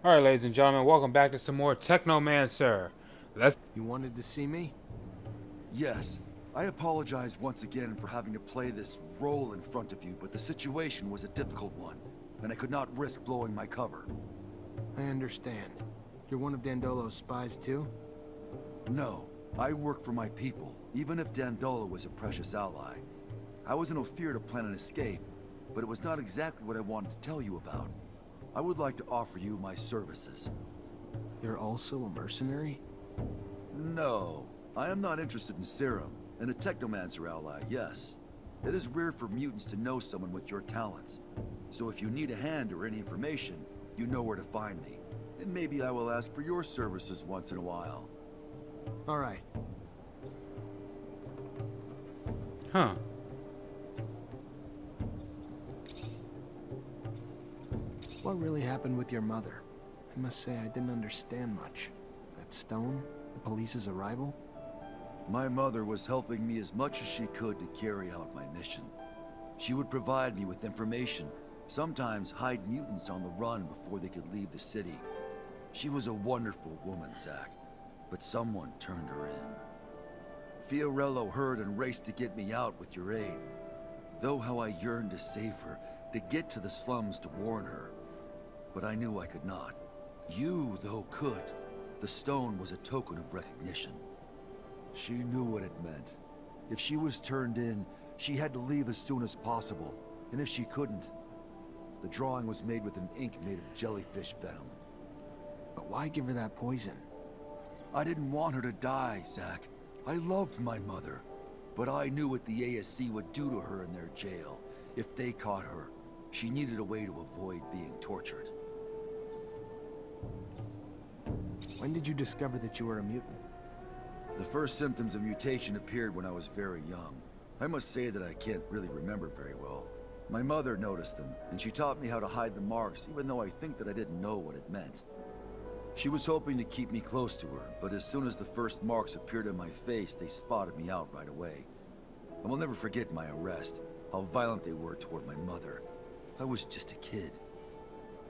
Alright, ladies and gentlemen, welcome back to some more Technomancer. You wanted to see me? Yes. I apologize once again for having to play this role in front of you, but the situation was a difficult one, and I could not risk blowing my cover. I understand. You're one of Dandolo's spies too? No. I work for my people, even if Dandolo was a precious ally. I was in Ophir to plan an escape, but it was not exactly what I wanted to tell you about. I would like to offer you my services. You're also a mercenary? No. I am not interested in serum, and a Technomancer ally, yes. It is rare for mutants to know someone with your talents. So if you need a hand or any information, you know where to find me. And maybe I will ask for your services once in a while. All right. Huh. What really happened with your mother? I must say I didn't understand much. That stone? The police's arrival? My mother was helping me as much as she could to carry out my mission. She would provide me with information, sometimes hide mutants on the run before they could leave the city. She was a wonderful woman, Zach, but someone turned her in. Fiorello heard and raced to get me out with your aid. Though how I yearned to save her, to get to the slums to warn her. But I knew I could not. You, though, could. The stone was a token of recognition. She knew what it meant. If she was turned in, she had to leave as soon as possible. And if she couldn't, the drawing was made with an ink made of jellyfish venom. But why give her that poison? I didn't want her to die, Zach. I loved my mother. But I knew what the ASC would do to her in their jail. If they caught her, she needed a way to avoid being tortured. When did you discover that you were a mutant? The first symptoms of mutation appeared when I was very young. I must say that I can't really remember very well. My mother noticed them, and she taught me how to hide the marks, even though I think that I didn't know what it meant. She was hoping to keep me close to her, but as soon as the first marks appeared on my face, they spotted me out right away. I will never forget my arrest, how violent they were toward my mother. I was just a kid.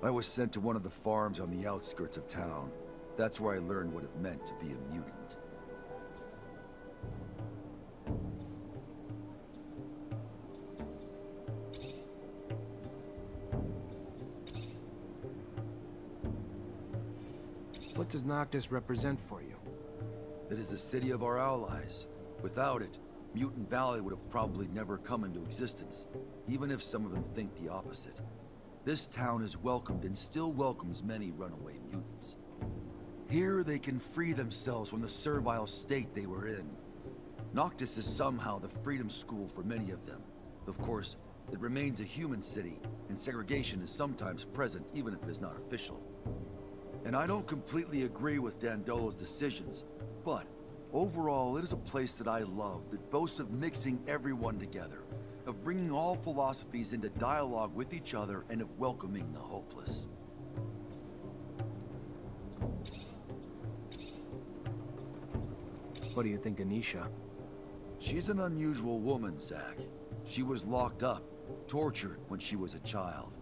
I was sent to one of the farms on the outskirts of town. That's where I learned what it meant to be a mutant. What does Noctis represent for you? It is the city of our allies. Without it, Mutant Valley would have probably never come into existence, even if some of them think the opposite. This town is welcomed and still welcomes many runaway mutants. Here they can free themselves from the servile state they were in. Noctis is somehow the freedom school for many of them. Of course, it remains a human city, and segregation is sometimes present even if it is not official. And I don't completely agree with Dandolo's decisions, but overall it is a place that I love that boasts of mixing everyone together, of bringing all philosophies into dialogue with each other, and of welcoming the hopeless. What do you think of Nisha? She's an unusual woman, Zach. She was locked up, tortured when she was a child.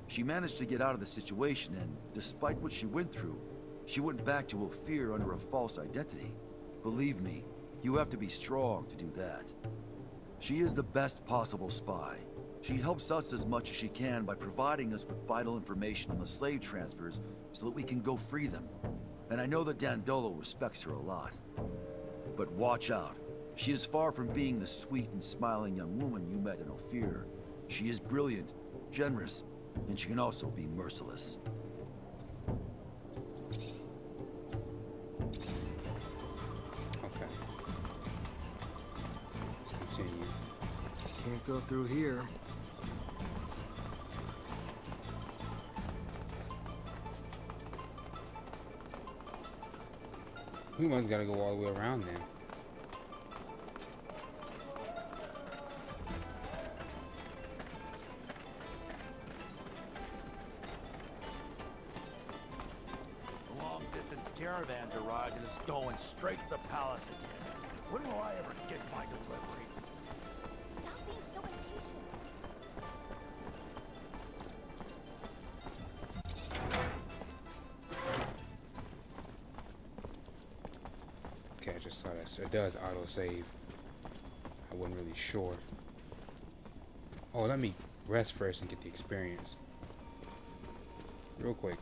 She managed to get out of the situation, and despite what she went through, she went back to Ophir under a false identity. Believe me, you have to be strong to do that. She is the best possible spy. She helps us as much as she can by providing us with vital information on the slave transfers so that we can go free them. And I know that Dandolo respects her a lot. But watch out. She is far from being the sweet and smiling young woman you met in Ophir. She is brilliant, generous, and she can also be merciless. Okay. Let's continue. Can't go through here. We must gotta go all the way around then. The long-distance caravans arrived and it's going straight to the palace again. When will I ever get my delivery? Stop being so impatient. I just saw that. So it does auto-save. I wasn't really sure. Oh, let me rest first and get the experience. Real quick.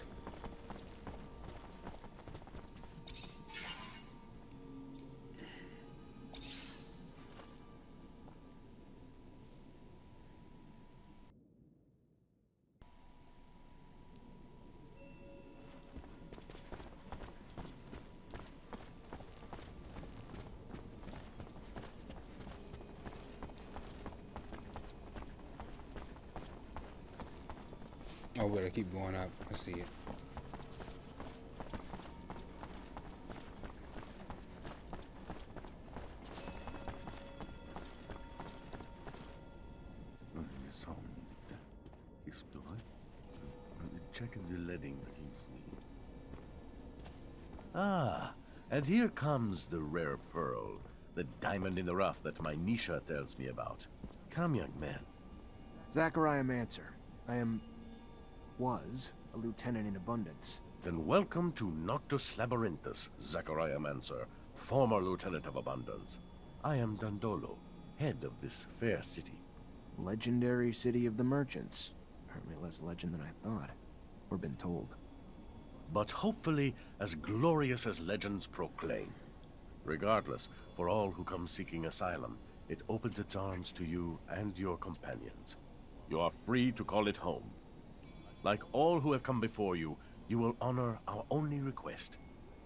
Oh, wait, I keep going up. I see it. Ah, and here comes the rare pearl, the diamond in the rough that my Nisha tells me about. Come, young man. Technomancer. Was a lieutenant in abundance. Then welcome to Noctus Labyrinthus, Technomancer, former lieutenant of abundance. I am Dandolo, head of this fair city. Legendary city of the merchants. Apparently less legend than I thought. Or been told. But hopefully as glorious as legends proclaim. Regardless, for all who come seeking asylum, it opens its arms to you and your companions. You are free to call it home. Like all who have come before you, you will honor our only request,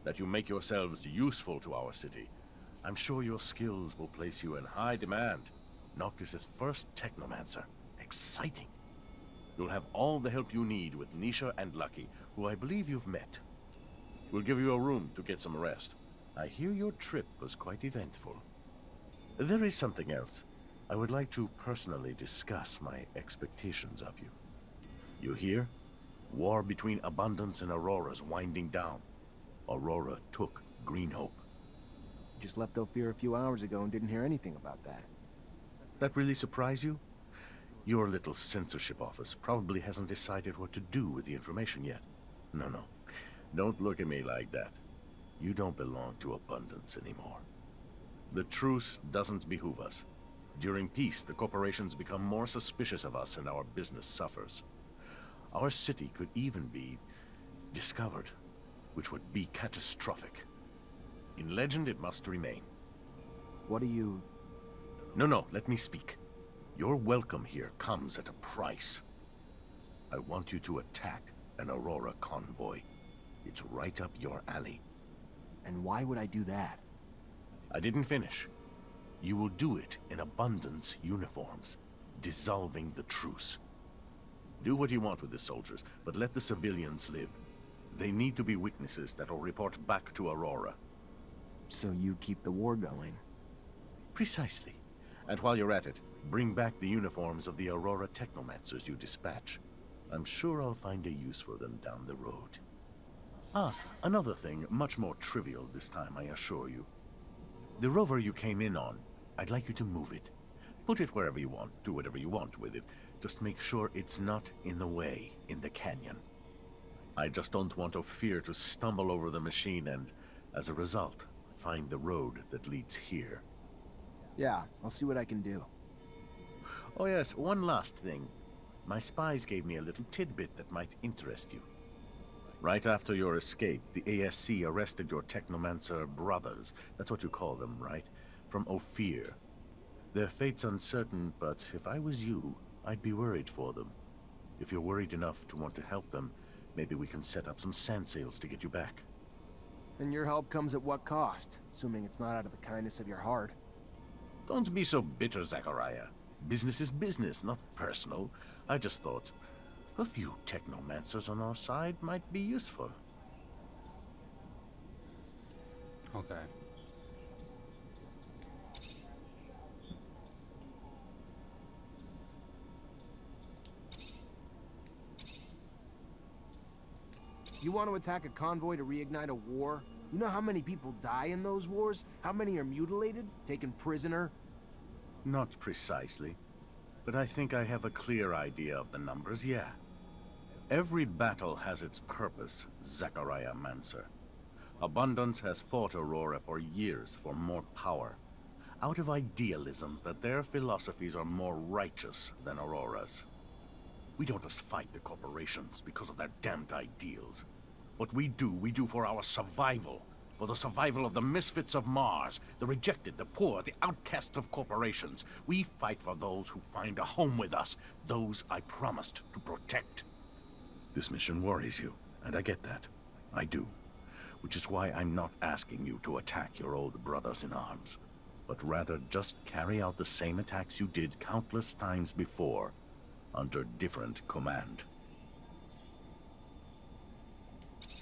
that you make yourselves useful to our city. I'm sure your skills will place you in high demand. Noctis' first Technomancer. Exciting. You'll have all the help you need with Nisha and Lucky, who I believe you've met. We'll give you a room to get some rest. I hear your trip was quite eventful. There is something else. I would like to personally discuss my expectations of you. You hear? War between Abundance and Aurora's winding down. Aurora took Green Hope. You just left Ophir a few hours ago and didn't hear anything about that. That really surprise you? Your little censorship office probably hasn't decided what to do with the information yet. No. Don't look at me like that. You don't belong to Abundance anymore. The truce doesn't behoove us. During peace, the corporations become more suspicious of us and our business suffers. Our city could even be discovered, which would be catastrophic. In legend, it must remain. What do you... No, let me speak. Your welcome here comes at a price. I want you to attack an Aurora convoy. It's right up your alley. And why would I do that? I didn't finish. You will do it in Abundance uniforms, dissolving the truce. Do what you want with the soldiers, but let the civilians live. They need to be witnesses that will report back to Aurora. So you keep the war going? Precisely. And while you're at it, bring back the uniforms of the Aurora Technomancers you dispatch. I'm sure I'll find a use for them down the road. Ah, another thing, much more trivial this time, I assure you. The rover you came in on, I'd like you to move it. Put it wherever you want, do whatever you want with it. Just make sure it's not in the way in the canyon. I just don't want Ophir to stumble over the machine and, as a result, find the road that leads here. Yeah, I'll see what I can do. Oh yes, one last thing. My spies gave me a little tidbit that might interest you. Right after your escape, the ASC arrested your Technomancer brothers. That's what you call them, right? From Ophir. Their fate's uncertain, but if I was you, I'd be worried for them. If you're worried enough to want to help them, maybe we can set up some sand sails to get you back. And your help comes at what cost? Assuming it's not out of the kindness of your heart. Don't be so bitter, Zachariah. Business is business, not personal. I just thought a few Technomancers on our side might be useful. Okay. You want to attack a convoy to reignite a war? You know how many people die in those wars? How many are mutilated? Taken prisoner? Not precisely, but I think I have a clear idea of the numbers, yeah. Every battle has its purpose, Technomancer. Abundance has fought Aurora for years for more power. Out of idealism that their philosophies are more righteous than Aurora's. We don't just fight the corporations because of their damned ideals. What we do for our survival. For the survival of the misfits of Mars, the rejected, the poor, the outcasts of corporations. We fight for those who find a home with us, those I promised to protect. This mission worries you, and I get that. I do. Which is why I'm not asking you to attack your old brothers in arms, but rather just carry out the same attacks you did countless times before, under different command.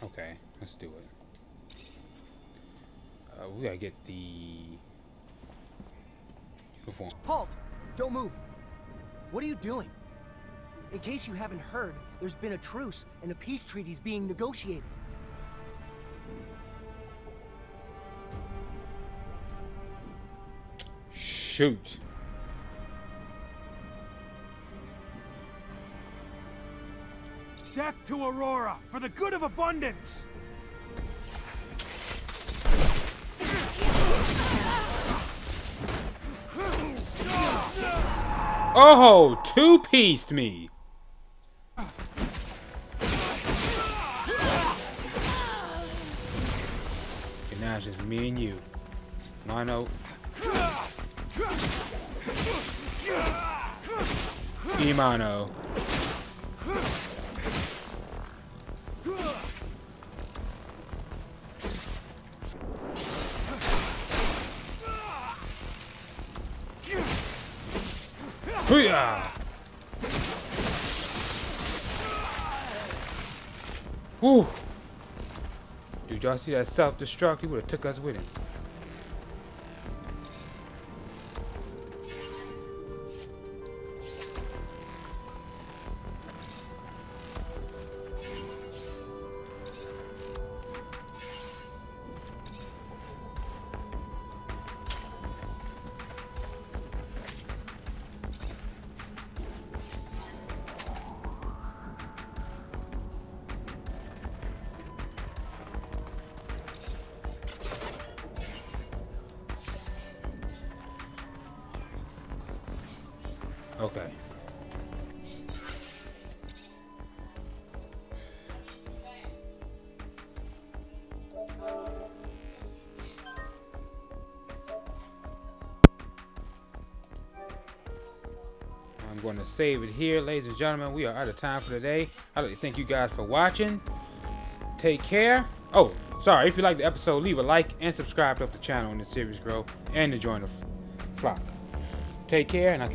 Okay, let's do it. We gotta get the uniform. Halt! Don't move. What are you doing? In case you haven't heard, there's been a truce and a peace treaty's being negotiated. Shoot. Death to Aurora, for the good of abundance! Oh, two-pieced me. Okay, now it's just me and you. Mono. E-mono. Hoo-yah! Woo! Dude, y'all see that self-destruct? He would have took us with him. Okay. I'm going to save it here, ladies and gentlemen. We are out of time for today. I'd like to thank you guys for watching. Take care. Oh, sorry. If you like the episode, leave a like and subscribe to help the channel and the series grow and to join the flock. Take care, and I'll